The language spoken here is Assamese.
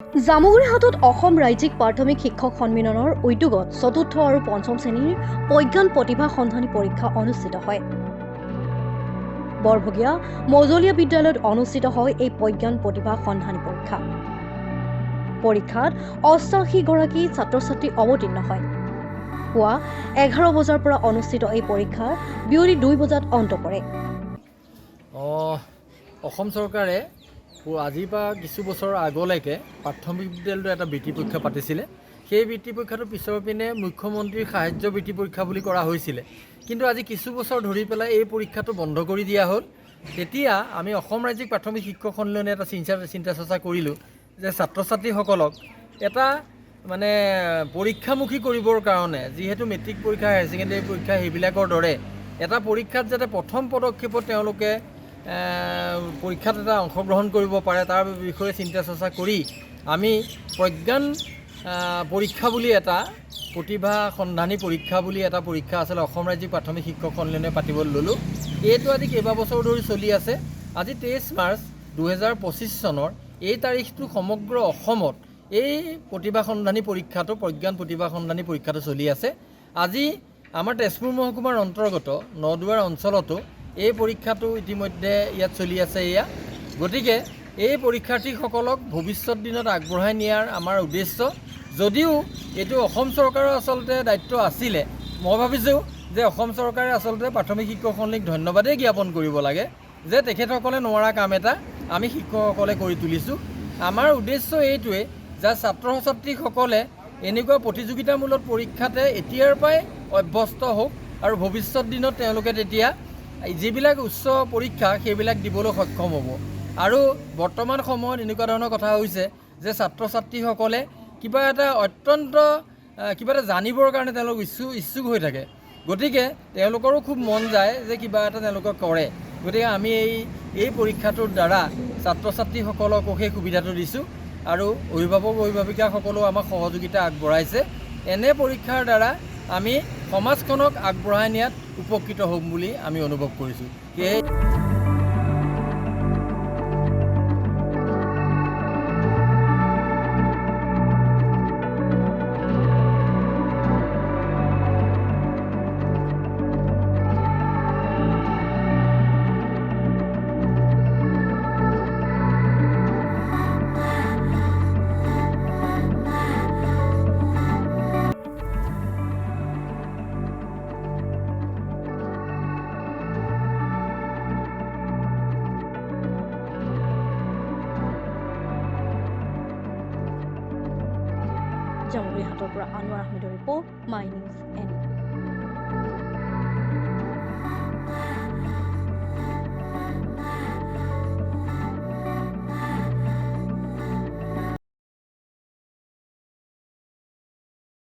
জামুগুৰিহাটত অসম ৰাজ্যিক প্ৰাথমিক শিক্ষক সন্মিলনৰ উদ্যোগত চতুৰ্থ আৰু পঞ্চম শ্ৰেণীৰ প্ৰজ্ঞান প্ৰতিভা সন্ধানী পৰীক্ষা অনুষ্ঠিত হয়। বৰভগীয়া মজলীয়া বিদ্যালয়ত অনুষ্ঠিত হয় এই প্ৰজ্ঞান প্ৰতিভা সন্ধানী পৰীক্ষা। পৰীক্ষাত ৮৮গৰাকী ছাত্ৰ-ছাত্ৰী অৱতীৰ্ণ হয়। পুৱা ১১ বজাৰ পৰা অনুষ্ঠিত এই পৰীক্ষা বিয়লি ২ বজাত অন্ত পৰে। অসম চৰকাৰে আজিৰ পৰা কিছু বছৰৰ আগলৈকে প্ৰাথমিক বিদ্যালয়ত এটা বৃত্তি পৰীক্ষা পাতিছিলে। সেই বৃত্তি পৰীক্ষাটোৰ পিছৰ পিনে মুখ্যমন্ত্ৰীৰ সাহায্য বৃত্তি পৰীক্ষা বুলি কৰা হৈছিলে। কিন্তু আজি কিছু বছৰ ধৰি পেলাই এই পৰীক্ষাটো বন্ধ কৰি দিয়া হ'ল। তেতিয়া আমি অসম ৰাজ্যিক প্ৰাথমিক শিক্ষক সন্মিলনে এটা চিন্তা চৰ্চা কৰিলোঁ যে ছাত্ৰ ছাত্ৰীসকলক এটা মানে পৰীক্ষামুখী কৰিবৰ কাৰণে, যিহেতু মেট্ৰিক পৰীক্ষা, হায়াৰ ছেকেণ্ডেৰী পৰীক্ষা সেইবিলাকৰ দৰে এটা পৰীক্ষাত যাতে প্ৰথম পদক্ষেপত তেওঁলোকে পৰীক্ষাত এটা অংশগ্ৰহণ কৰিব পাৰে তাৰ বিষয়ে চিন্তা চৰ্চা কৰি আমি প্ৰজ্ঞান পৰীক্ষা বুলি এটা প্ৰতিভা সন্ধানী পৰীক্ষা বুলি এটা পৰীক্ষা আচলতে অসম ৰাজ্যিক প্ৰাথমিক শিক্ষক সন্মিলনে পাতিবলৈ ল'লোঁ। এইটো আজি কেইবাবছৰ ধৰি চলি আছে। আজি ২৩ মাৰ্চ ২০২৫ চনৰ এই তাৰিখটো সমগ্ৰ অসমত এই প্ৰতিভা সন্ধানী পৰীক্ষাটো, প্ৰজ্ঞান প্ৰতিভা সন্ধানী পৰীক্ষাটো চলি আছে। আজি আমাৰ তেজপুৰ মহকুমাৰ অন্তৰ্গত নদুৱাৰ অঞ্চলতো এই পৰীক্ষাটো ইতিমধ্যে ইয়াত চলি আছে। গতিকে এই পৰীক্ষাৰ্থীসকলক ভৱিষ্যত দিনত আগবঢ়াই নিয়াৰ আমাৰ উদ্দেশ্য। যদিও এইটো অসম চৰকাৰৰ আচলতে দায়িত্ব আছিলে, মই ভাবিছোঁ যে অসম চৰকাৰে আচলতে প্ৰাথমিক শিক্ষকসকলক ধন্যবাদেই জ্ঞাপন কৰিব লাগে যে তেখেতসকলে নোৱাৰা কাম এটা আমি শিক্ষকসকলে কৰি তুলিছোঁ। আমাৰ উদ্দেশ্য এইটোৱে যে ছাত্ৰ ছাত্ৰীসকলে এনেকুৱা প্ৰতিযোগিতামূলক পৰীক্ষাতে এতিয়াৰ পৰাই অভ্যস্ত হওক আৰু ভৱিষ্যত দিনত তেওঁলোকে তেতিয়া যিবিলাক উচ্চ পৰীক্ষা সেইবিলাক দিবলৈ সক্ষম হ'ব। আৰু বৰ্তমান সময়ত এনেকুৱা ধৰণৰ কথা হৈছে যে ছাত্ৰ ছাত্ৰীসকলে কিবা এটা জানিবৰ কাৰণে তেওঁলোক ইচ্ছুক হৈ থাকে। গতিকে তেওঁলোকৰো খুব মন যায় যে কিবা এটা তেওঁলোকে কৰে। গতিকে আমি এই পৰীক্ষাটোৰ দ্বাৰা ছাত্ৰ ছাত্ৰীসকলকো সেই সুবিধাটো দিছোঁ আৰু অভিভাৱিকাসকলেও আমাক সহযোগিতা আগবঢ়াইছে। এনে পৰীক্ষাৰ দ্বাৰা আমি সমাজখনক আগবঢ়াই নিয়াত উপকৃত হ'ম বুলি আমি অনুভৱ কৰিছোঁ। সেয়ে জামুগুৰিহাটৰ পৰা আনোৱাৰ আহমেদৰ ৰিপৰ্ট, মাই নিউজ এন।